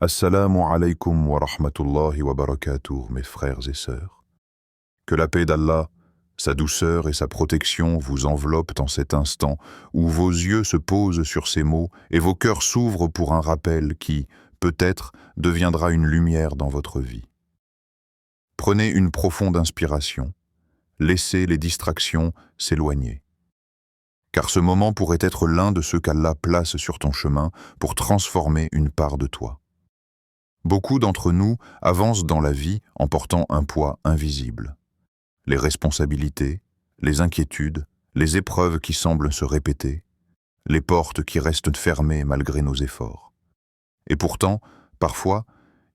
Assalamu alaikum wa rahmatullahi wa barakatuh, mes frères et sœurs. Que la paix d'Allah, sa douceur et sa protection vous enveloppent en cet instant où vos yeux se posent sur ces mots et vos cœurs s'ouvrent pour un rappel qui, peut-être, deviendra une lumière dans votre vie. Prenez une profonde inspiration, laissez les distractions s'éloigner. Car ce moment pourrait être l'un de ceux qu'Allah place sur ton chemin pour transformer une part de toi. Beaucoup d'entre nous avancent dans la vie en portant un poids invisible. Les responsabilités, les inquiétudes, les épreuves qui semblent se répéter, les portes qui restent fermées malgré nos efforts. Et pourtant, parfois,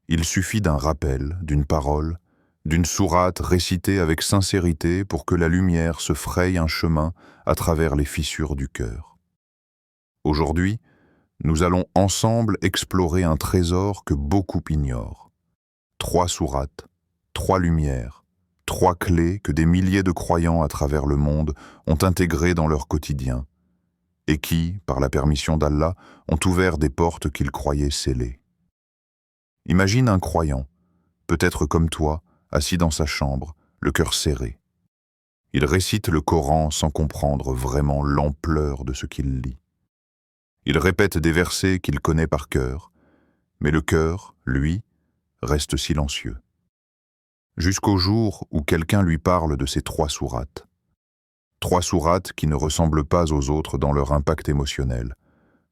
il suffit d'un rappel, d'une parole, d'une sourate récitée avec sincérité pour que la lumière se fraye un chemin à travers les fissures du cœur. Aujourd'hui, nous allons ensemble explorer un trésor que beaucoup ignorent. 3 sourates, 3 lumières, 3 clés que des milliers de croyants à travers le monde ont intégrées dans leur quotidien et qui, par la permission d'Allah, ont ouvert des portes qu'ils croyaient scellées. Imagine un croyant, peut-être comme toi, assis dans sa chambre, le cœur serré. Il récite le Coran sans comprendre vraiment l'ampleur de ce qu'il lit. Il répète des versets qu'il connaît par cœur, mais le cœur, lui, reste silencieux. Jusqu'au jour où quelqu'un lui parle de ces 3 sourates. 3 sourates qui ne ressemblent pas aux autres dans leur impact émotionnel.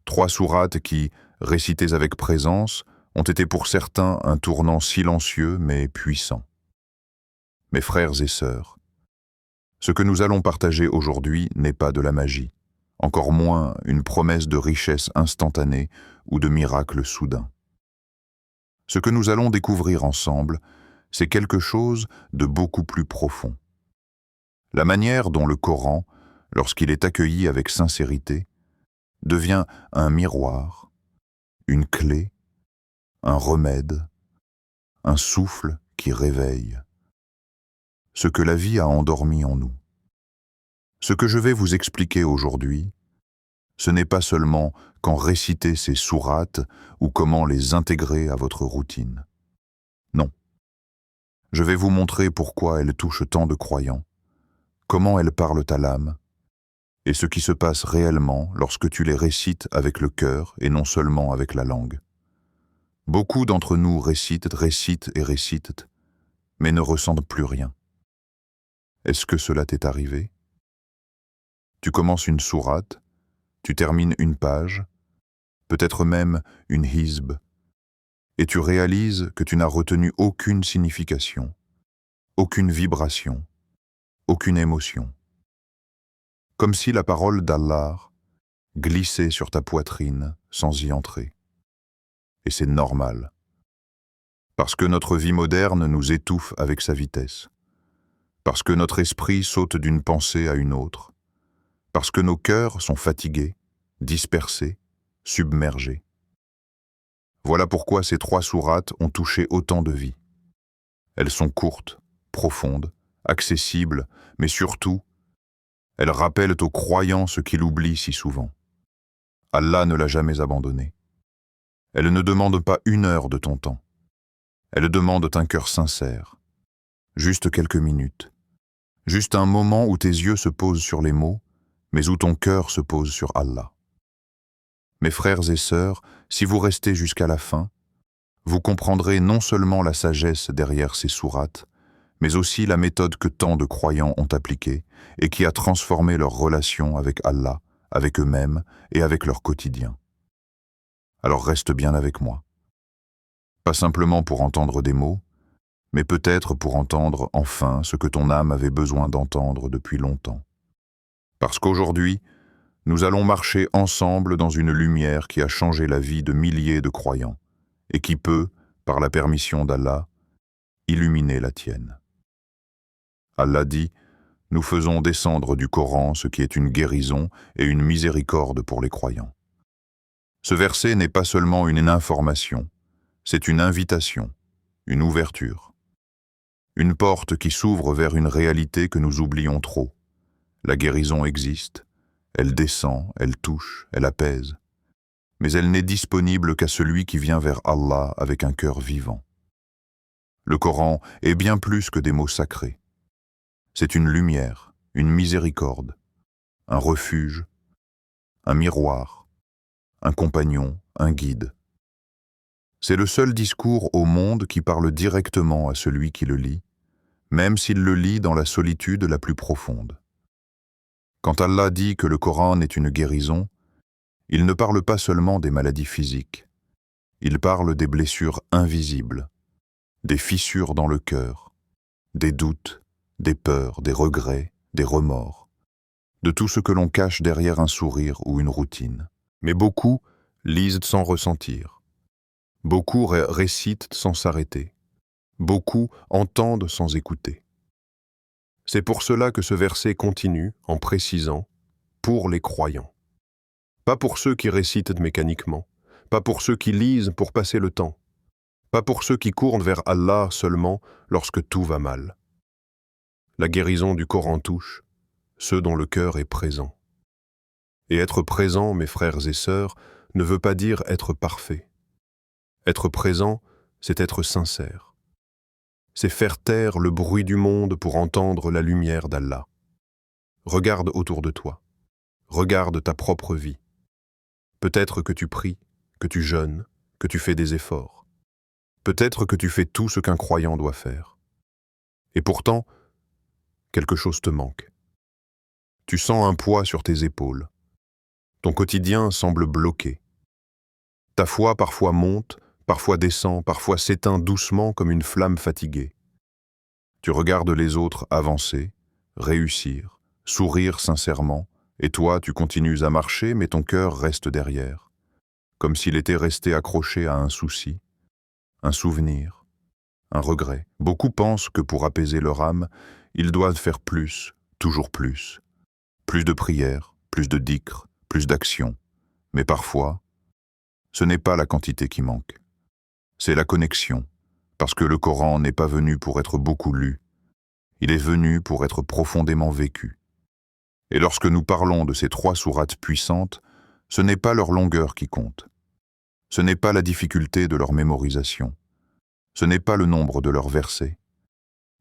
3 sourates qui, récitées avec présence, ont été pour certains un tournant silencieux mais puissant. Mes frères et sœurs, ce que nous allons partager aujourd'hui n'est pas de la magie. Encore moins une promesse de richesse instantanée ou de miracle soudain. Ce que nous allons découvrir ensemble, c'est quelque chose de beaucoup plus profond. La manière dont le Coran, lorsqu'il est accueilli avec sincérité, devient un miroir, une clé, un remède, un souffle qui réveille. Ce que la vie a endormi en nous. Ce que je vais vous expliquer aujourd'hui, ce n'est pas seulement quand réciter ces sourates ou comment les intégrer à votre routine. Non. Je vais vous montrer pourquoi elles touchent tant de croyants, comment elles parlent à l'âme, et ce qui se passe réellement lorsque tu les récites avec le cœur et non seulement avec la langue. Beaucoup d'entre nous récitent, mais ne ressentent plus rien. Est-ce que cela t'est arrivé? Tu commences une sourate, tu termines une page, peut-être même une hizb, et tu réalises que tu n'as retenu aucune signification, aucune vibration, aucune émotion. Comme si la parole d'Allah glissait sur ta poitrine sans y entrer. Et c'est normal, parce que notre vie moderne nous étouffe avec sa vitesse, parce que notre esprit saute d'une pensée à une autre, parce que nos cœurs sont fatigués, dispersés, submergés. Voilà pourquoi ces 3 sourates ont touché autant de vies. Elles sont courtes, profondes, accessibles, mais surtout, elles rappellent aux croyants ce qu'il oublie si souvent. Allah ne l'a jamais abandonné. Elles ne demandent pas 1 heure de ton temps. Elles demandent un cœur sincère. Juste quelques minutes. Juste un moment où tes yeux se posent sur les mots, mais où ton cœur se pose sur Allah. Mes frères et sœurs, si vous restez jusqu'à la fin, vous comprendrez non seulement la sagesse derrière ces sourates, mais aussi la méthode que tant de croyants ont appliquée et qui a transformé leur relation avec Allah, avec eux-mêmes et avec leur quotidien. Alors reste bien avec moi. Pas simplement pour entendre des mots, mais peut-être pour entendre enfin ce que ton âme avait besoin d'entendre depuis longtemps. Parce qu'aujourd'hui, nous allons marcher ensemble dans une lumière qui a changé la vie de milliers de croyants et qui peut, par la permission d'Allah, illuminer la tienne. Allah dit, nous faisons descendre du Coran ce qui est une guérison et une miséricorde pour les croyants. Ce verset n'est pas seulement une information, c'est une invitation, une ouverture. Une porte qui s'ouvre vers une réalité que nous oublions trop. La guérison existe, elle descend, elle touche, elle apaise. mais elle n'est disponible qu'à celui qui vient vers Allah avec un cœur vivant. Le Coran est bien plus que des mots sacrés. C'est une lumière, une miséricorde, un refuge, un miroir, un compagnon, un guide. C'est le seul discours au monde qui parle directement à celui qui le lit, même s'il le lit dans la solitude la plus profonde. Quand Allah dit que le Coran est une guérison, il ne parle pas seulement des maladies physiques, il parle des blessures invisibles, des fissures dans le cœur, des doutes, des peurs, des regrets, des remords, de tout ce que l'on cache derrière un sourire ou une routine. Mais beaucoup lisent sans ressentir. Beaucoup récitent sans s'arrêter. Beaucoup entendent sans écouter. C'est pour cela que ce verset continue en précisant « pour les croyants ». Pas pour ceux qui récitent mécaniquement, pas pour ceux qui lisent pour passer le temps, pas pour ceux qui courent vers Allah seulement lorsque tout va mal. La guérison du Coran touche ceux dont le cœur est présent. Et être présent, mes frères et sœurs, ne veut pas dire être parfait. Être présent, c'est être sincère. C'est faire taire le bruit du monde pour entendre la lumière d'Allah. Regarde autour de toi. Regarde ta propre vie. Peut-être que tu pries, que tu jeûnes, que tu fais des efforts. Peut-être que tu fais tout ce qu'un croyant doit faire. Et pourtant, quelque chose te manque. Tu sens un poids sur tes épaules. Ton quotidien semble bloqué. Ta foi parfois monte, parfois descend, parfois s'éteint doucement comme une flamme fatiguée. Tu regardes les autres avancer, réussir, sourire sincèrement, et toi tu continues à marcher mais ton cœur reste derrière, comme s'il était resté accroché à un souci, un souvenir, un regret. Beaucoup pensent que pour apaiser leur âme, ils doivent faire plus, toujours plus. Plus de prières, plus de dhikr, plus d'actions. Mais parfois, ce n'est pas la quantité qui manque. C'est la connexion, parce que le Coran n'est pas venu pour être beaucoup lu. Il est venu pour être profondément vécu. Et lorsque nous parlons de ces 3 sourates puissantes, ce n'est pas leur longueur qui compte. Ce n'est pas la difficulté de leur mémorisation. Ce n'est pas le nombre de leurs versets.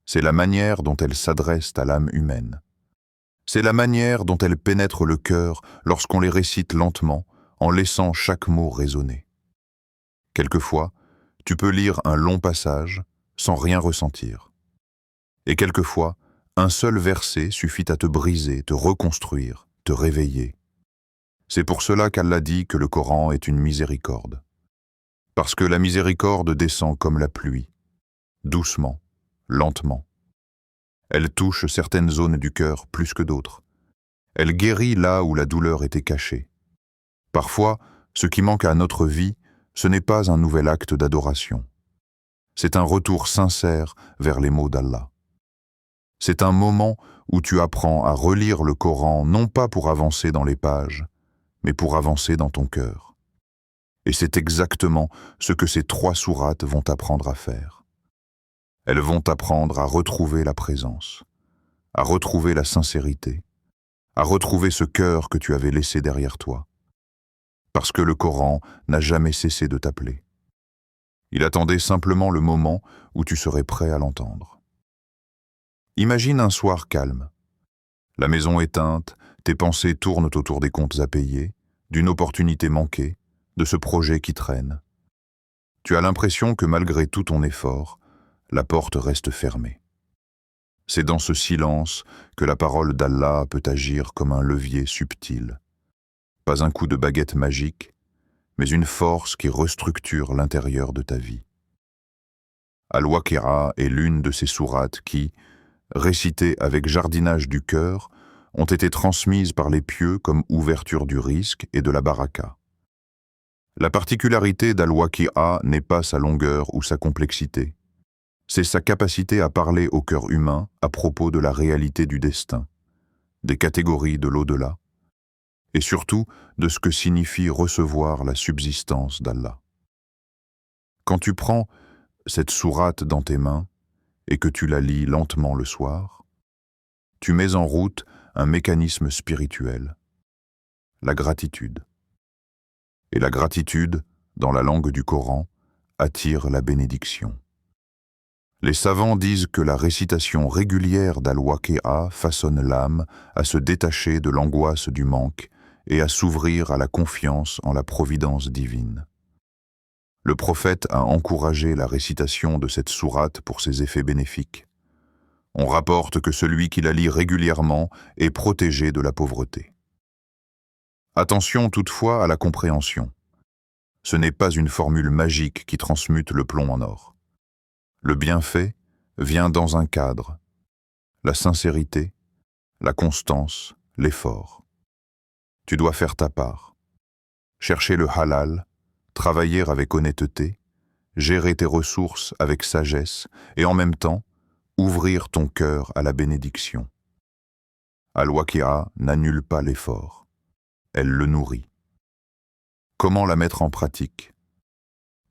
C'est la manière dont elles s'adressent à l'âme humaine. C'est la manière dont elles pénètrent le cœur lorsqu'on les récite lentement, en laissant chaque mot résonner. Quelquefois, tu peux lire un long passage sans rien ressentir. Et quelquefois, un seul verset suffit à te briser, te reconstruire, te réveiller. C'est pour cela qu'Allah dit que le Coran est une miséricorde. Parce que la miséricorde descend comme la pluie, doucement, lentement. Elle touche certaines zones du cœur plus que d'autres. Elle guérit là où la douleur était cachée. Parfois, ce qui manque à notre vie, ce n'est pas un nouvel acte d'adoration. C'est un retour sincère vers les mots d'Allah. C'est un moment où tu apprends à relire le Coran non pas pour avancer dans les pages, mais pour avancer dans ton cœur. Et c'est exactement ce que ces 3 sourates vont t'apprendre à faire. Elles vont t'apprendre à retrouver la présence, à retrouver la sincérité, à retrouver ce cœur que tu avais laissé derrière toi. Parce que le Coran n'a jamais cessé de t'appeler. Il attendait simplement le moment où tu serais prêt à l'entendre. Imagine un soir calme. La maison éteinte, tes pensées tournent autour des comptes à payer, d'une opportunité manquée, de ce projet qui traîne. Tu as l'impression que malgré tout ton effort, la porte reste fermée. C'est dans ce silence que la parole d'Allah peut agir comme un levier subtil. Pas un coup de baguette magique, mais une force qui restructure l'intérieur de ta vie. Al-Waqi'a est l'une de ces sourates qui, récitées avec jardinage du cœur, ont été transmises par les pieux comme ouverture du risque et de la baraka. La particularité d'Al-Waqi'a n'est pas sa longueur ou sa complexité. C'est sa capacité à parler au cœur humain à propos de la réalité du destin, des catégories de l'au-delà, et surtout de ce que signifie recevoir la subsistance d'Allah. Quand tu prends cette sourate dans tes mains et que tu la lis lentement le soir, tu mets en route un mécanisme spirituel, la gratitude. et la gratitude, dans la langue du Coran, attire la bénédiction. Les savants disent que la récitation régulière d'Al-Waqi'a façonne l'âme à se détacher de l'angoisse du manque et à s'ouvrir à la confiance en la providence divine. Le prophète a encouragé la récitation de cette sourate pour ses effets bénéfiques. On rapporte que celui qui la lit régulièrement est protégé de la pauvreté. Attention toutefois à la compréhension. Ce n'est pas une formule magique qui transmute le plomb en or. Le bienfait vient dans un cadre, la sincérité, la constance, l'effort. Tu dois faire ta part, chercher le halal, travailler avec honnêteté, gérer tes ressources avec sagesse et en même temps, ouvrir ton cœur à la bénédiction. Al-Waqi'a n'annule pas l'effort, elle le nourrit. Comment la mettre en pratique?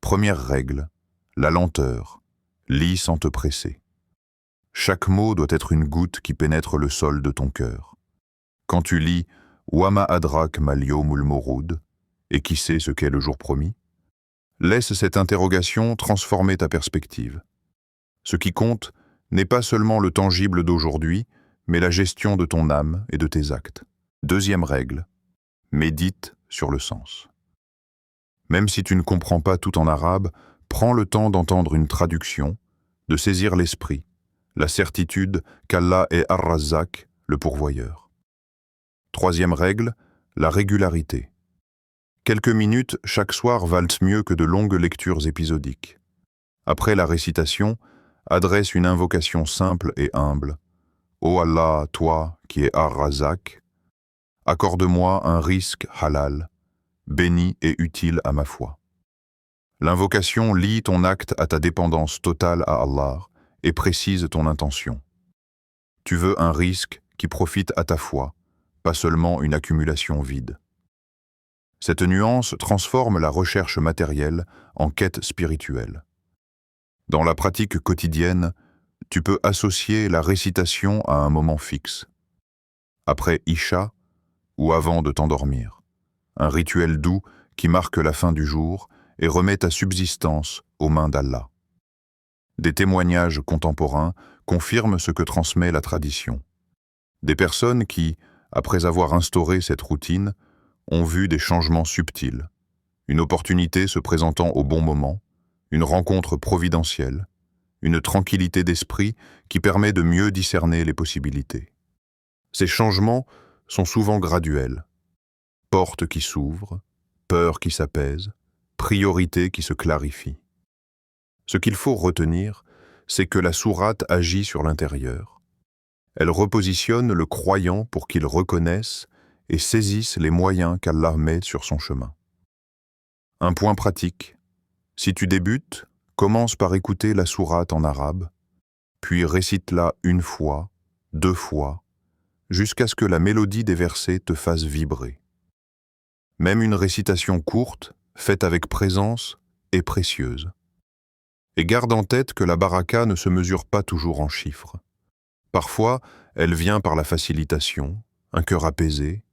Première règle, la lenteur. Lis sans te presser. Chaque mot doit être une goutte qui pénètre le sol de ton cœur. Quand tu lis « Wama adrak mal yawmul maw'ud » et qui sait ce qu'est le jour promis, laisse cette interrogation transformer ta perspective. Ce qui compte n'est pas seulement le tangible d'aujourd'hui, mais la gestion de ton âme et de tes actes. Deuxième règle, médite sur le sens. Même si tu ne comprends pas tout en arabe, prends le temps d'entendre une traduction, de saisir l'esprit, la certitude qu'Allah est Ar-Razzaq, le pourvoyeur. Troisième règle, la régularité. Quelques minutes chaque soir valent mieux que de longues lectures épisodiques. Après la récitation, adresse une invocation simple et humble. Ô Allah, toi qui es Ar-Razzaq, accorde-moi un risque halal, béni et utile à ma foi. L'invocation lie ton acte à ta dépendance totale à Allah et précise ton intention. Tu veux un risque qui profite à ta foi, pas seulement une accumulation vide. Cette nuance transforme la recherche matérielle en quête spirituelle. Dans la pratique quotidienne, tu peux associer la récitation à un moment fixe. Après Isha ou avant de t'endormir. Un rituel doux qui marque la fin du jour et remet ta subsistance aux mains d'Allah. Des témoignages contemporains confirment ce que transmet la tradition. Des personnes qui, après avoir instauré cette routine, ont vu des changements subtils, une opportunité se présentant au bon moment, une rencontre providentielle, une tranquillité d'esprit qui permet de mieux discerner les possibilités. Ces changements sont souvent graduels. Portes qui s'ouvrent, peurs qui s'apaisent, priorités qui se clarifient. Ce qu'il faut retenir, c'est que la sourate agit sur l'intérieur. Elle repositionne le croyant pour qu'il reconnaisse et saisisse les moyens qu'Allah met sur son chemin. Un point pratique. Si tu débutes, commence par écouter la sourate en arabe, puis récite-la une fois, 2 fois, jusqu'à ce que la mélodie des versets te fasse vibrer. Même une récitation courte, faite avec présence, est précieuse. Et garde en tête que la baraka ne se mesure pas toujours en chiffres. Parfois, elle vient par la facilitation, un cœur apaisé,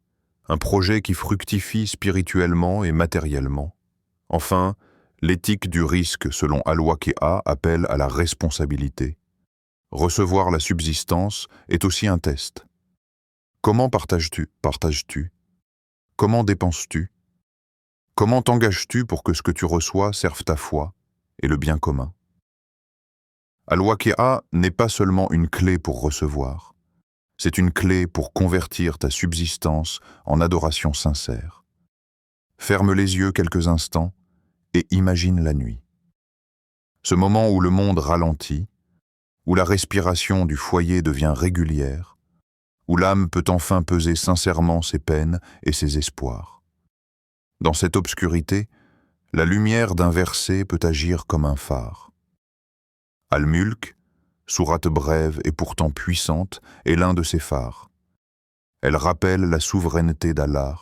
un projet qui fructifie spirituellement et matériellement. Enfin, l'éthique du risque selon Al-Waqi'a appelle à la responsabilité. Recevoir la subsistance est aussi un test. Comment partages-tu? Comment dépenses-tu? Comment t'engages-tu pour que ce que tu reçois serve ta foi et le bien commun? Al-Waqi'a n'est pas seulement une clé pour recevoir, c'est une clé pour convertir ta subsistance en adoration sincère. Ferme les yeux quelques instants et imagine la nuit. Ce moment où le monde ralentit, où la respiration du foyer devient régulière, où l'âme peut enfin peser sincèrement ses peines et ses espoirs. Dans cette obscurité, la lumière d'un verset peut agir comme un phare. Al-Mulk, sourate brève et pourtant puissante, est l'un de ces phares. Elle rappelle la souveraineté d'Allah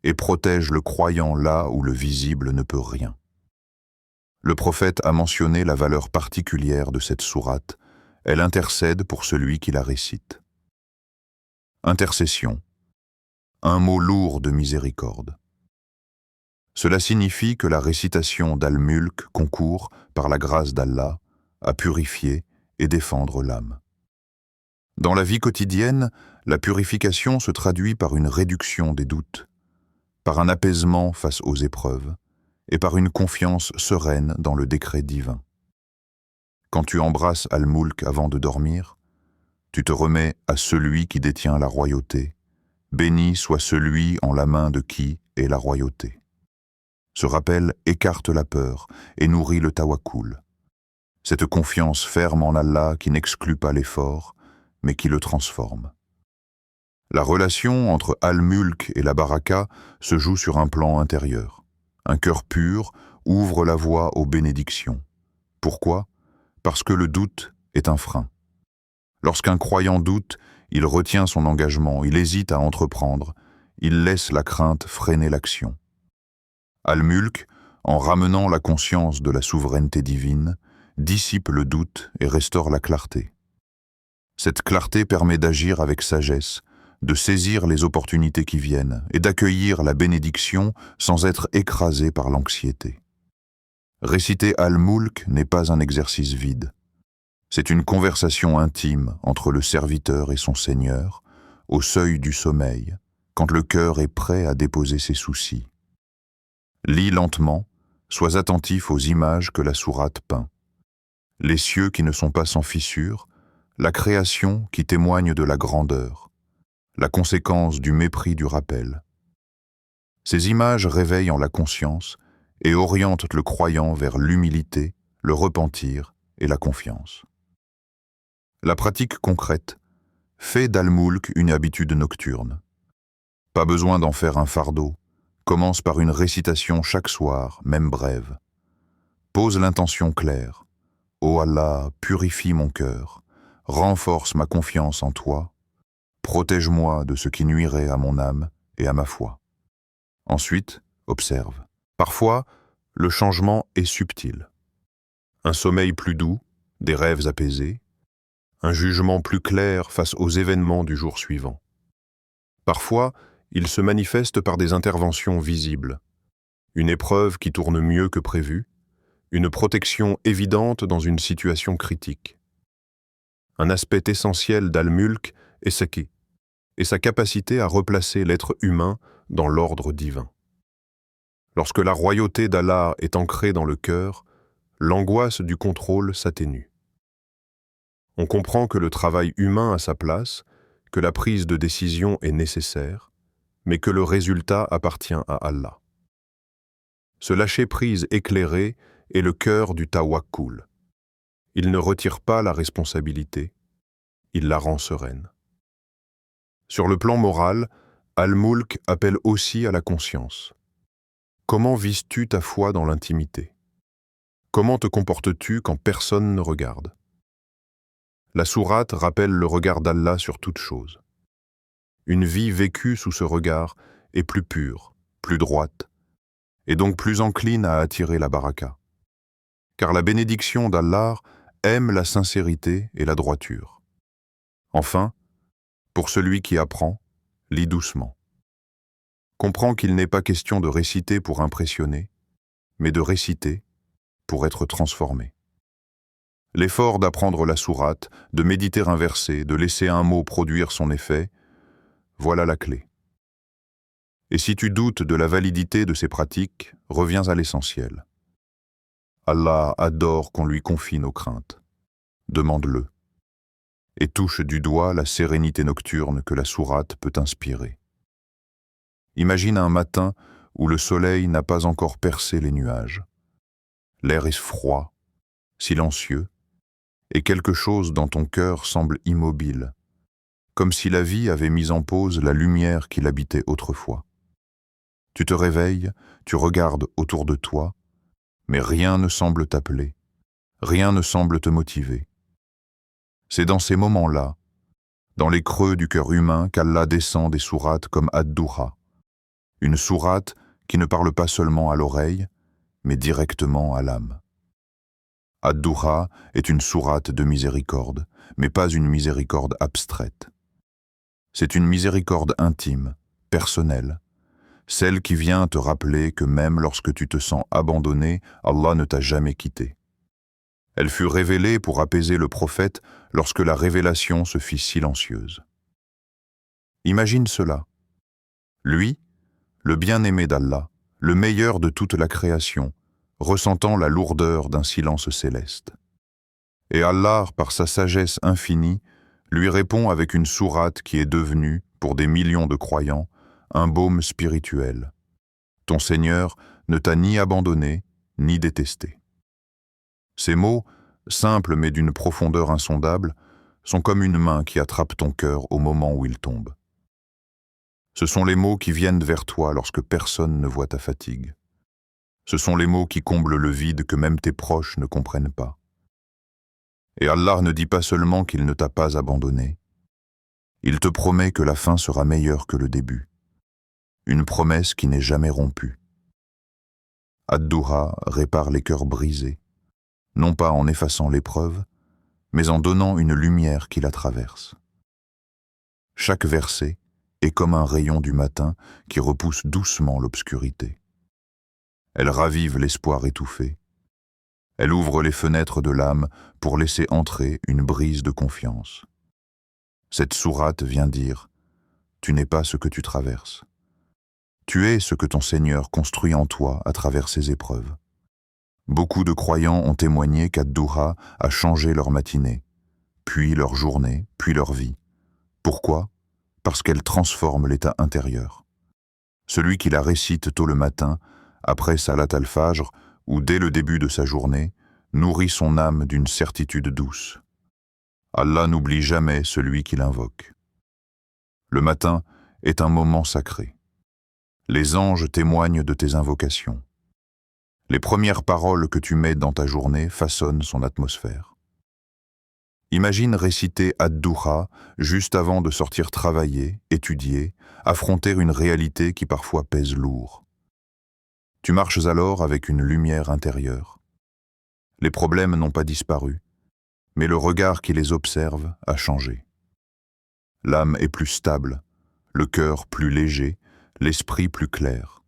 et protège le croyant là où le visible ne peut rien. Le prophète a mentionné la valeur particulière de cette sourate. Elle intercède pour celui qui la récite. Intercession, un mot lourd de miséricorde. Cela signifie que la récitation d'Al-Mulk concourt, par la grâce d'Allah, à purifier et défendre l'âme. Dans la vie quotidienne, la purification se traduit par une réduction des doutes, par un apaisement face aux épreuves et par une confiance sereine dans le décret divin. Quand tu embrasses Al-Mulk avant de dormir, tu te remets à celui qui détient la royauté. Béni soit celui en la main de qui est la royauté. Ce rappel écarte la peur et nourrit le tawakkul. Cette confiance ferme en Allah qui n'exclut pas l'effort, mais qui le transforme. La relation entre Al-Mulk et la Baraka se joue sur un plan intérieur. Un cœur pur ouvre la voie aux bénédictions. Pourquoi ? Parce que le doute est un frein. Lorsqu'un croyant doute, il retient son engagement, il hésite à entreprendre, il laisse la crainte freiner l'action. Al-Mulk, en ramenant la conscience de la souveraineté divine, dissipe le doute et restaure la clarté. Cette clarté permet d'agir avec sagesse, de saisir les opportunités qui viennent et d'accueillir la bénédiction sans être écrasé par l'anxiété. Réciter Al-Mulk n'est pas un exercice vide. C'est une conversation intime entre le serviteur et son Seigneur, au seuil du sommeil, quand le cœur est prêt à déposer ses soucis. Lis lentement, sois attentif aux images que la sourate peint. Les cieux qui ne sont pas sans fissures, la création qui témoigne de la grandeur, la conséquence du mépris du rappel. Ces images réveillent en la conscience et orientent le croyant vers l'humilité, le repentir et la confiance. La pratique concrète fait d'Al-Mulk une habitude nocturne. Pas besoin d'en faire un fardeau. Commence par une récitation chaque soir, même brève. Pose l'intention claire. Ô Allah, purifie mon cœur, renforce ma confiance en toi, protège-moi de ce qui nuirait à mon âme et à ma foi. Ensuite, observe. Parfois, le changement est subtil. Un sommeil plus doux, des rêves apaisés, un jugement plus clair face aux événements du jour suivant. Parfois, il se manifeste par des interventions visibles, une épreuve qui tourne mieux que prévu, une protection évidente dans une situation critique. Un aspect essentiel d'Al-Mulk est Saki, et sa capacité à replacer l'être humain dans l'ordre divin. Lorsque la royauté d'Allah est ancrée dans le cœur, l'angoisse du contrôle s'atténue. On comprend que le travail humain a sa place, que la prise de décision est nécessaire, mais que le résultat appartient à Allah. Ce lâcher-prise éclairé est le cœur du tawakkul. Il ne retire pas la responsabilité, il la rend sereine. Sur le plan moral, Al-Mulk appelle aussi à la conscience. Comment vises-tu ta foi dans l'intimité? Comment te comportes-tu quand personne ne regarde? La sourate rappelle le regard d'Allah sur toute chose. Une vie vécue sous ce regard est plus pure, plus droite, et donc plus encline à attirer la baraka. Car la bénédiction d'Allah aime la sincérité et la droiture. Enfin, pour celui qui apprend, lis doucement. Comprends qu'il n'est pas question de réciter pour impressionner, mais de réciter pour être transformé. L'effort d'apprendre la sourate, de méditer un verset, de laisser un mot produire son effet, voilà la clé. Et si tu doutes de la validité de ces pratiques, reviens à l'essentiel. Allah adore qu'on lui confie nos craintes. Demande-le. Et touche du doigt la sérénité nocturne que la sourate peut inspirer. Imagine un matin où le soleil n'a pas encore percé les nuages. L'air est froid, silencieux, et quelque chose dans ton cœur semble immobile, comme si la vie avait mis en pause la lumière qui l'habitait autrefois. Tu te réveilles, tu regardes autour de toi, mais rien ne semble t'appeler, rien ne semble te motiver. C'est dans ces moments-là, dans les creux du cœur humain, qu'Allah descend des sourates comme Ad-Duha, une sourate qui ne parle pas seulement à l'oreille, mais directement à l'âme. Ad-Duha est une sourate de miséricorde, mais pas une miséricorde abstraite. C'est une miséricorde intime, personnelle, celle qui vient te rappeler que même lorsque tu te sens abandonné, Allah ne t'a jamais quitté. Elle fut révélée pour apaiser le prophète lorsque la révélation se fit silencieuse. Imagine cela. Lui, le bien-aimé d'Allah, le meilleur de toute la création, ressentant la lourdeur d'un silence céleste. Et Allah, par sa sagesse infinie, lui répond avec une sourate qui est devenue, pour des millions de croyants, un baume spirituel. Ton Seigneur ne t'a ni abandonné, ni détesté. Ces mots, simples mais d'une profondeur insondable, sont comme une main qui attrape ton cœur au moment où il tombe. Ce sont les mots qui viennent vers toi lorsque personne ne voit ta fatigue. Ce sont les mots qui comblent le vide que même tes proches ne comprennent pas. Et Allah ne dit pas seulement qu'il ne t'a pas abandonné. Il te promet que la fin sera meilleure que le début. Une promesse qui n'est jamais rompue. Ad-Duha répare les cœurs brisés, non pas en effaçant l'épreuve, mais en donnant une lumière qui la traverse. Chaque verset est comme un rayon du matin qui repousse doucement l'obscurité. Elle ravive l'espoir étouffé. Elle ouvre les fenêtres de l'âme pour laisser entrer une brise de confiance. Cette sourate vient dire « Tu n'es pas ce que tu traverses. Tu es ce que ton Seigneur construit en toi à travers ces épreuves. » Beaucoup de croyants ont témoigné qu'Ad-Duha a changé leur matinée, puis leur journée, puis leur vie. Pourquoi ? Parce qu'elle transforme l'état intérieur. Celui qui la récite tôt le matin, après Salat al-Fajr, ou dès le début de sa journée, nourrit son âme d'une certitude douce. Allah n'oublie jamais celui qui l'invoque. Le matin est un moment sacré. Les anges témoignent de tes invocations. Les premières paroles que tu mets dans ta journée façonnent son atmosphère. Imagine réciter Ad-Duha juste avant de sortir travailler, étudier, affronter une réalité qui parfois pèse lourd. Tu marches alors avec une lumière intérieure. Les problèmes n'ont pas disparu, mais le regard qui les observe a changé. L'âme est plus stable, le cœur plus léger, l'esprit plus clair.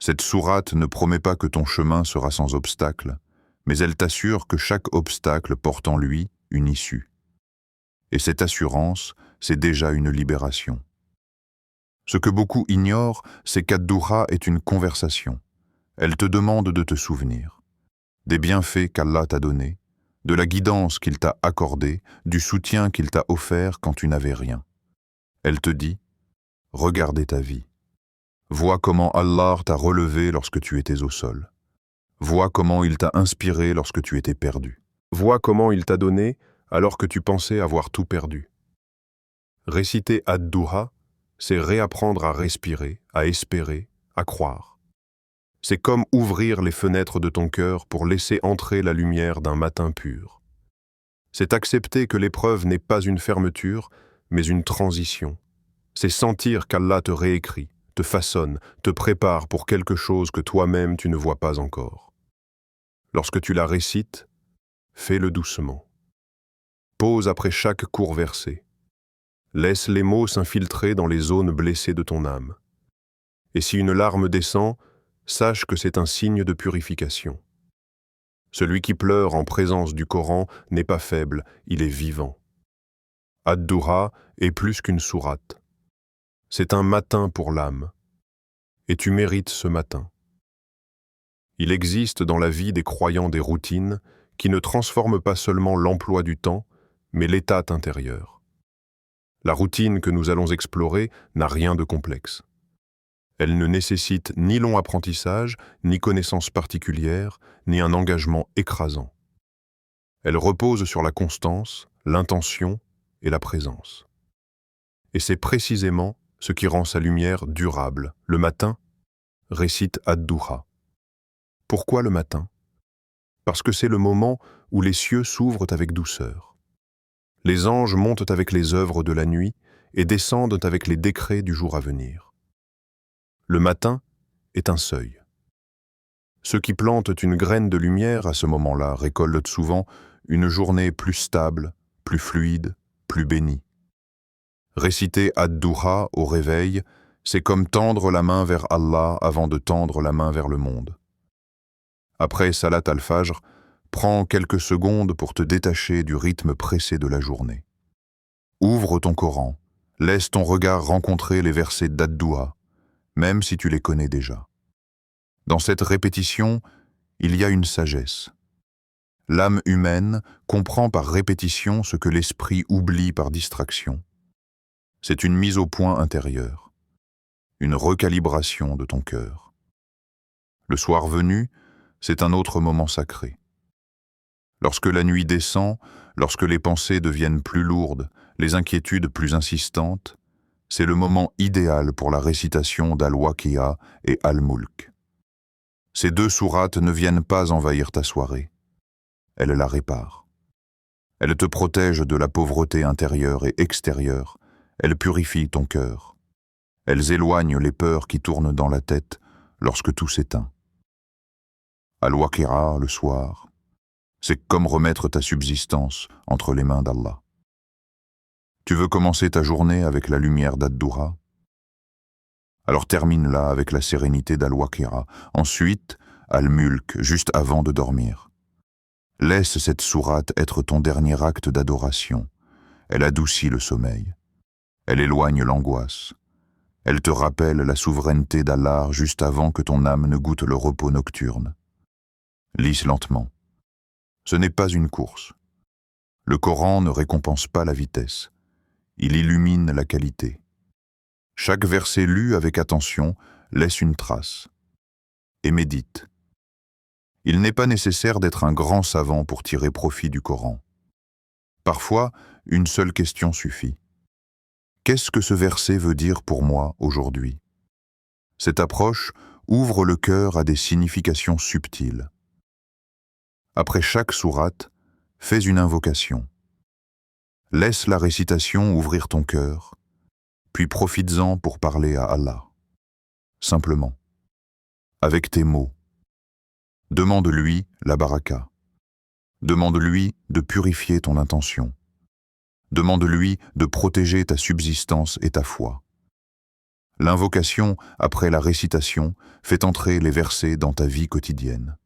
Cette sourate ne promet pas que ton chemin sera sans obstacle, mais elle t'assure que chaque obstacle porte en lui une issue. Et cette assurance, c'est déjà une libération. Ce que beaucoup ignorent, c'est qu'Ad-Duha est une conversation. Elle te demande de te souvenir des bienfaits qu'Allah t'a donnés, de la guidance qu'il t'a accordée, du soutien qu'il t'a offert quand tu n'avais rien. Elle te dit « Regardez ta vie. Vois comment Allah t'a relevé lorsque tu étais au sol. Vois comment il t'a inspiré lorsque tu étais perdu. Vois comment il t'a donné alors que tu pensais avoir tout perdu. » Réciter Ad-Duha, c'est réapprendre à respirer, à espérer, à croire. C'est comme ouvrir les fenêtres de ton cœur pour laisser entrer la lumière d'un matin pur. C'est accepter que l'épreuve n'est pas une fermeture, mais une transition. C'est sentir qu'Allah te réécrit, te façonne, te prépare pour quelque chose que toi-même tu ne vois pas encore. Lorsque tu la récites, fais-le doucement. Pause après chaque court verset. Laisse les mots s'infiltrer dans les zones blessées de ton âme. Et si une larme descend, sache que c'est un signe de purification. Celui qui pleure en présence du Coran n'est pas faible, il est vivant. Ad-Duha est plus qu'une sourate. C'est un matin pour l'âme. Et tu mérites ce matin. Il existe dans la vie des croyants des routines qui ne transforment pas seulement l'emploi du temps, mais l'état intérieur. La routine que nous allons explorer n'a rien de complexe. Elle ne nécessite ni long apprentissage, ni connaissances particulières, ni un engagement écrasant. Elle repose sur la constance, l'intention et la présence. Et c'est précisément ce qui rend sa lumière durable. Le matin, récite Ad-Duha. Pourquoi le matin ? Parce que c'est le moment où les cieux s'ouvrent avec douceur. Les anges montent avec les œuvres de la nuit et descendent avec les décrets du jour à venir. Le matin est un seuil. Ceux qui plantent une graine de lumière à ce moment-là récoltent souvent une journée plus stable, plus fluide, plus bénie. Réciter Ad-Duha au réveil, C'est comme tendre la main vers Allah avant de tendre la main vers le monde. Après Salat al-Fajr, prends quelques secondes pour te détacher du rythme pressé de la journée. Ouvre ton Coran, laisse ton regard rencontrer les versets d'Ad-Duha, même si tu les connais déjà. Dans cette répétition, il y a une sagesse. L'âme humaine comprend par répétition ce que l'esprit oublie par distraction. C'est une mise au point intérieure, une recalibration de ton cœur. Le soir venu, c'est un autre moment sacré. Lorsque la nuit descend, lorsque les pensées deviennent plus lourdes, les inquiétudes plus insistantes, c'est le moment idéal pour la récitation d'Al-Waqi'a et Al-Mulk. Ces deux sourates ne viennent pas envahir ta soirée. Elles la réparent. Elles te protègent de la pauvreté intérieure et extérieure. Elles purifient ton cœur. Elles éloignent les peurs qui tournent dans la tête lorsque tout s'éteint. Al-Waqi'a, le soir, c'est comme remettre ta subsistance entre les mains d'Allah. Tu veux commencer ta journée avec la lumière d'Ad-Duha? Alors termine-la avec la sérénité d'Al-Waqi'a. Ensuite, Al-Mulk, juste avant de dormir. Laisse cette sourate être ton dernier acte d'adoration. Elle adoucit le sommeil. Elle éloigne l'angoisse. Elle te rappelle la souveraineté d'Allah juste avant que ton âme ne goûte le repos nocturne. Lis lentement. Ce n'est pas une course. Le Coran ne récompense pas la vitesse. Il illumine la qualité. Chaque verset lu avec attention laisse une trace. Et médite. Il n'est pas nécessaire d'être un grand savant pour tirer profit du Coran. Parfois, une seule question suffit. Qu'est-ce que ce verset veut dire pour moi aujourd'hui? Cette approche ouvre le cœur à des significations subtiles. Après chaque sourate, fais une invocation. Laisse la récitation ouvrir ton cœur, puis profites-en pour parler à Allah. Simplement, avec tes mots. Demande-lui la baraka. Demande-lui de purifier ton intention. Demande-lui de protéger ta subsistance et ta foi. L'invocation, après la récitation, fait entrer les versets dans ta vie quotidienne.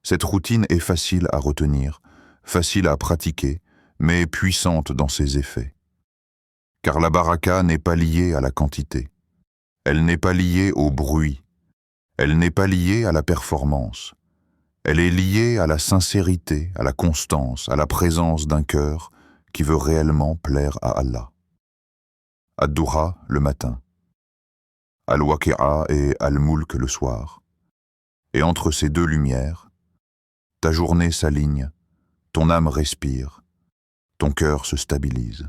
Cette routine est facile à retenir, facile à pratiquer, mais puissante dans ses effets. Car la baraka n'est pas liée à la quantité. Elle n'est pas liée au bruit. Elle n'est pas liée à la performance. Elle est liée à la sincérité, à la constance, à la présence d'un cœur qui veut réellement plaire à Allah. Ad-Duha le matin. Al-Waqi'a et Al-Mulk le soir. Et entre ces deux lumières, ta journée s'aligne, ton âme respire, ton cœur se stabilise.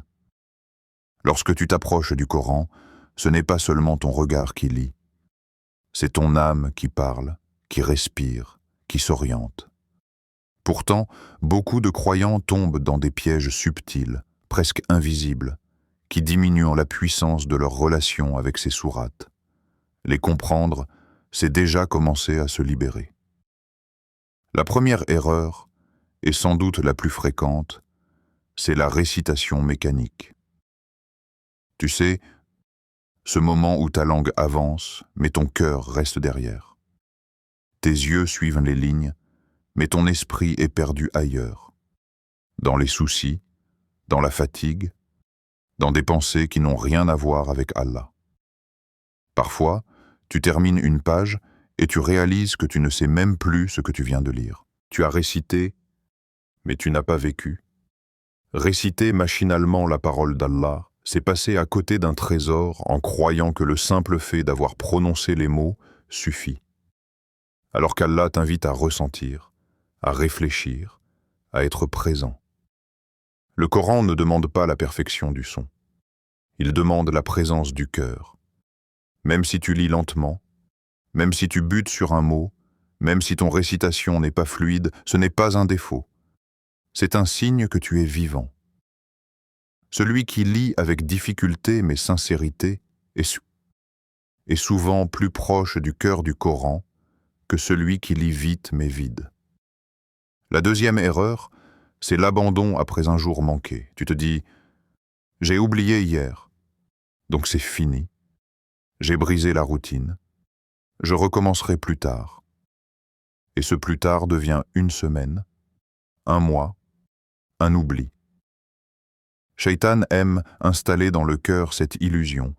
Lorsque tu t'approches du Coran, ce n'est pas seulement ton regard qui lit, c'est ton âme qui parle, qui respire, qui s'oriente. Pourtant, beaucoup de croyants tombent dans des pièges subtils, presque invisibles, qui diminuent la puissance de leur relation avec ces sourates. Les comprendre, c'est déjà commencer à se libérer. La première erreur, et sans doute la plus fréquente, c'est la récitation mécanique. Tu sais, ce moment où ta langue avance, mais ton cœur reste derrière. Tes yeux suivent les lignes, mais ton esprit est perdu ailleurs, dans les soucis, dans la fatigue, dans des pensées qui n'ont rien à voir avec Allah. Parfois, tu termines une page et tu réalises que tu ne sais même plus ce que tu viens de lire. Tu as récité, mais tu n'as pas vécu. Réciter machinalement la parole d'Allah, c'est passer à côté d'un trésor en croyant que le simple fait d'avoir prononcé les mots suffit. Alors qu'Allah t'invite à ressentir, à réfléchir, à être présent. Le Coran ne demande pas la perfection du son. Il demande la présence du cœur. Même si tu lis lentement, même si tu butes sur un mot, même si ton récitation n'est pas fluide, ce n'est pas un défaut. C'est un signe que tu es vivant. Celui qui lit avec difficulté mais sincérité est souvent plus proche du cœur du Coran que celui qui lit vite mais vide. La deuxième erreur, c'est l'abandon après un jour manqué. Tu te dis « j'ai oublié hier, donc c'est fini ». J'ai brisé la routine. Je recommencerai plus tard. Et ce plus tard devient une semaine, un mois, un oubli. Shaitan aime installer dans le cœur cette illusion.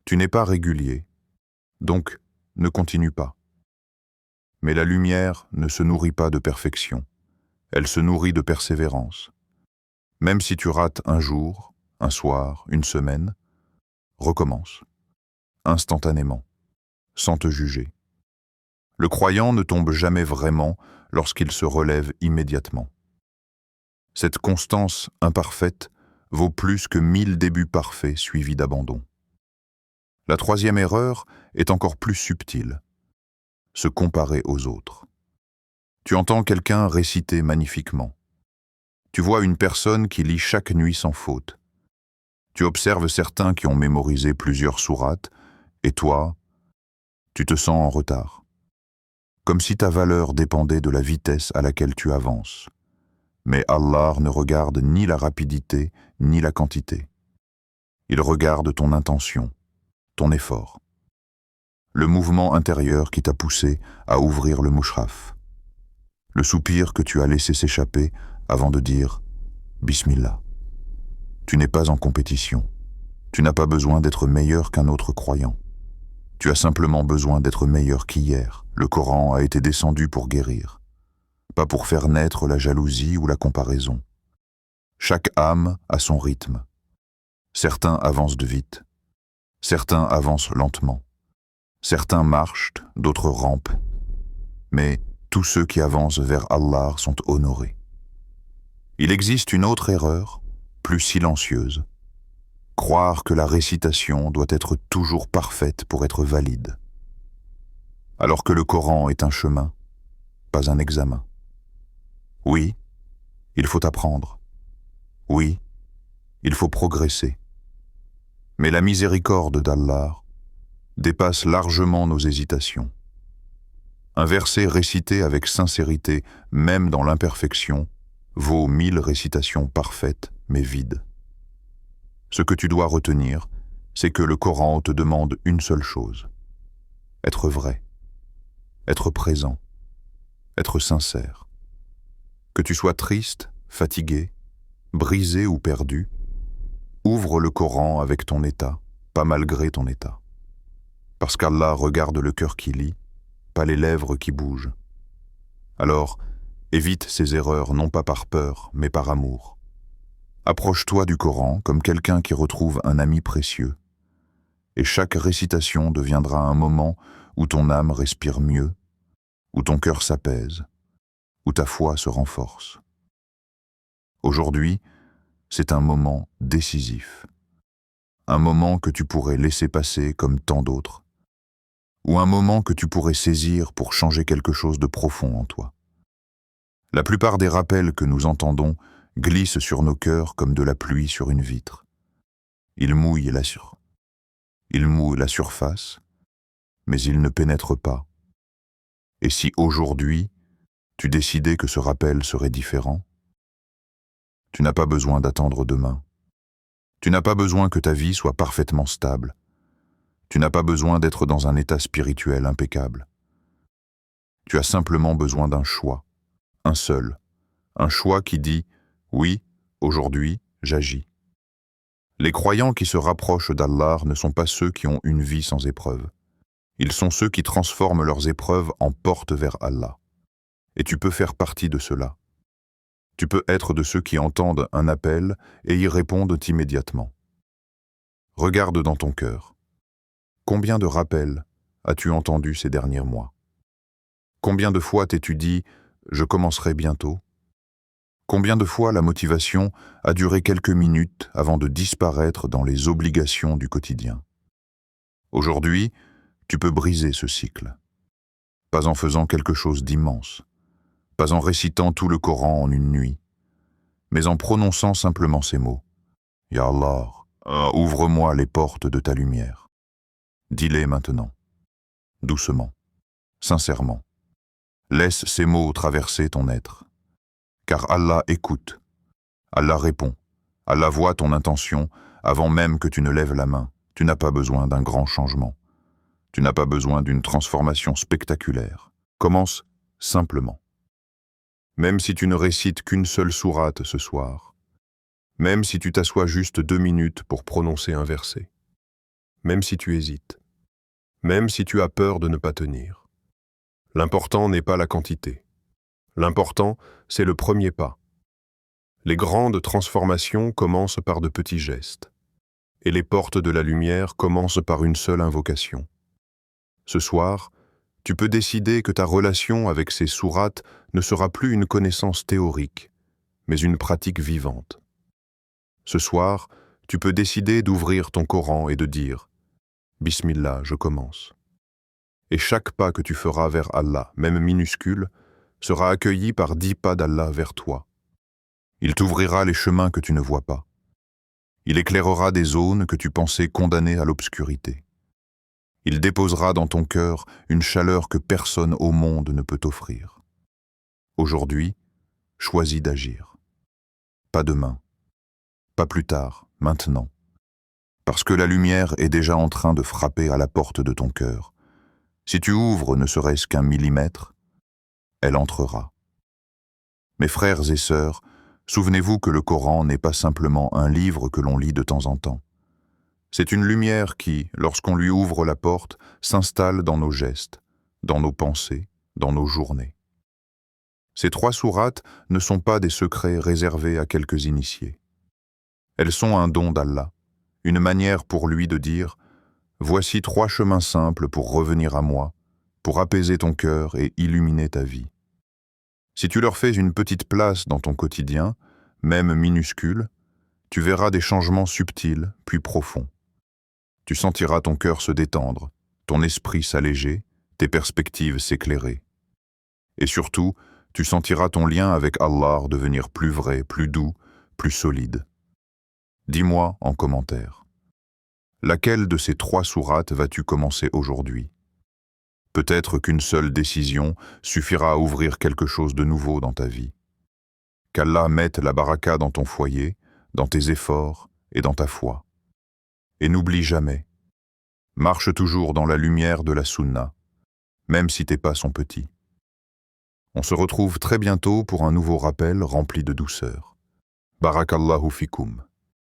Tu n'es pas régulier, donc ne continue pas. Mais la lumière ne se nourrit pas de perfection, elle se nourrit de persévérance. Même si tu rates un jour, un soir, une semaine, recommence, instantanément, sans te juger. Le croyant ne tombe jamais vraiment lorsqu'il se relève immédiatement. Cette constance imparfaite vaut plus que 1000 débuts parfaits suivis d'abandon. La troisième erreur est encore plus subtile, se comparer aux autres. Tu entends quelqu'un réciter magnifiquement. Tu vois une personne qui lit chaque nuit sans faute. Tu observes certains qui ont mémorisé plusieurs sourates, et toi, tu te sens en retard. Comme si ta valeur dépendait de la vitesse à laquelle tu avances. Mais Allah ne regarde ni la rapidité, ni la quantité. Il regarde ton intention, ton effort. Le mouvement intérieur qui t'a poussé à ouvrir le mushraf. Le soupir que tu as laissé s'échapper avant de dire « Bismillah ». Tu n'es pas en compétition. Tu n'as pas besoin d'être meilleur qu'un autre croyant. Tu as simplement besoin d'être meilleur qu'hier. Le Coran a été descendu pour guérir, pas pour faire naître la jalousie ou la comparaison. Chaque âme a son rythme. Certains avancent de vite, certains avancent lentement, certains marchent, d'autres rampent, mais tous ceux qui avancent vers Allah sont honorés. Il existe une autre erreur, plus silencieuse, croire que la récitation doit être toujours parfaite pour être valide, alors que le Coran est un chemin, pas un examen. Oui, il faut apprendre. Oui, il faut progresser. Mais la miséricorde d'Allah dépasse largement nos hésitations. Un verset récité avec sincérité, même dans l'imperfection, vaut 1000 récitations parfaites mais vides. Ce que tu dois retenir, c'est que le Coran te demande une seule chose: être vrai, être présent, être sincère. Que tu sois triste, fatigué, brisé ou perdu, ouvre le Coran avec ton état, pas malgré ton état. Parce qu'Allah regarde le cœur qui lit, pas les lèvres qui bougent. Alors, évite ces erreurs non pas par peur, mais par amour. Approche-toi du Coran comme quelqu'un qui retrouve un ami précieux, et chaque récitation deviendra un moment où ton âme respire mieux, où ton cœur s'apaise, où ta foi se renforce. Aujourd'hui, c'est un moment décisif, un moment que tu pourrais laisser passer comme tant d'autres, ou un moment que tu pourrais saisir pour changer quelque chose de profond en toi. La plupart des rappels que nous entendons glissent sur nos cœurs comme de la pluie sur une vitre. Ils mouillent la surface, mais ils ne pénètrent pas. Et si aujourd'hui, tu décidais que ce rappel serait différent, tu n'as pas besoin d'attendre demain. Tu n'as pas besoin que ta vie soit parfaitement stable. Tu n'as pas besoin d'être dans un état spirituel impeccable. Tu as simplement besoin d'un choix, un seul, un choix qui dit « Oui, aujourd'hui, j'agis ». Les croyants qui se rapprochent d'Allah ne sont pas ceux qui ont une vie sans épreuves. Ils sont ceux qui transforment leurs épreuves en portes vers Allah. Et tu peux faire partie de cela. Tu peux être de ceux qui entendent un appel et y répondent immédiatement. Regarde dans ton cœur. Combien de rappels as-tu entendu ces derniers mois? Combien de fois t'es-tu dit « je commencerai bientôt » ? Combien de fois la motivation a duré quelques minutes avant de disparaître dans les obligations du quotidien? Aujourd'hui, tu peux briser ce cycle. Pas en faisant quelque chose d'immense, pas en récitant tout le Coran en une nuit, mais en prononçant simplement ces mots. « Ya Allah, ouvre-moi les portes de ta lumière. » Dis-les maintenant, doucement, sincèrement. Laisse ces mots traverser ton être. Car Allah écoute, Allah répond, Allah voit ton intention avant même que tu ne lèves la main. Tu n'as pas besoin d'un grand changement. Tu n'as pas besoin d'une transformation spectaculaire. Commence simplement. Même si tu ne récites qu'une seule sourate ce soir, même si tu t'assois juste 2 minutes pour prononcer un verset, même si tu hésites, même si tu as peur de ne pas tenir. L'important n'est pas la quantité. L'important, c'est le premier pas. Les grandes transformations commencent par de petits gestes, et les portes de la lumière commencent par une seule invocation. Ce soir, tu peux décider que ta relation avec ces sourates ne sera plus une connaissance théorique, mais une pratique vivante. Ce soir, tu peux décider d'ouvrir ton Coran et de dire « Bismillah, je commence ». Et chaque pas que tu feras vers Allah, même minuscule, sera accueilli par 10 pas d'Allah vers toi. Il t'ouvrira les chemins que tu ne vois pas. Il éclairera des zones que tu pensais condamnées à l'obscurité. Il déposera dans ton cœur une chaleur que personne au monde ne peut t'offrir. Aujourd'hui, choisis d'agir. Pas demain, pas plus tard, maintenant. Parce que la lumière est déjà en train de frapper à la porte de ton cœur. Si tu ouvres ne serait-ce qu'un millimètre, elle entrera. Mes frères et sœurs, souvenez-vous que le Coran n'est pas simplement un livre que l'on lit de temps en temps. C'est une lumière qui, lorsqu'on lui ouvre la porte, s'installe dans nos gestes, dans nos pensées, dans nos journées. Ces 3 sourates ne sont pas des secrets réservés à quelques initiés. Elles sont un don d'Allah, une manière pour lui de dire « Voici 3 chemins simples pour revenir à moi, pour apaiser ton cœur et illuminer ta vie. » Si tu leur fais une petite place dans ton quotidien, même minuscule, tu verras des changements subtils puis profonds. Tu sentiras ton cœur se détendre, ton esprit s'alléger, tes perspectives s'éclairer. Et surtout, tu sentiras ton lien avec Allah devenir plus vrai, plus doux, plus solide. Dis-moi en commentaire. Laquelle de ces 3 sourates vas-tu commencer aujourd'hui? Peut-être qu'une seule décision suffira à ouvrir quelque chose de nouveau dans ta vie. Qu'Allah mette la baraka dans ton foyer, dans tes efforts et dans ta foi. Et n'oublie jamais, marche toujours dans la lumière de la sunna, même si tes pas sont petits. On se retrouve très bientôt pour un nouveau rappel rempli de douceur. Barakallahu fikoum.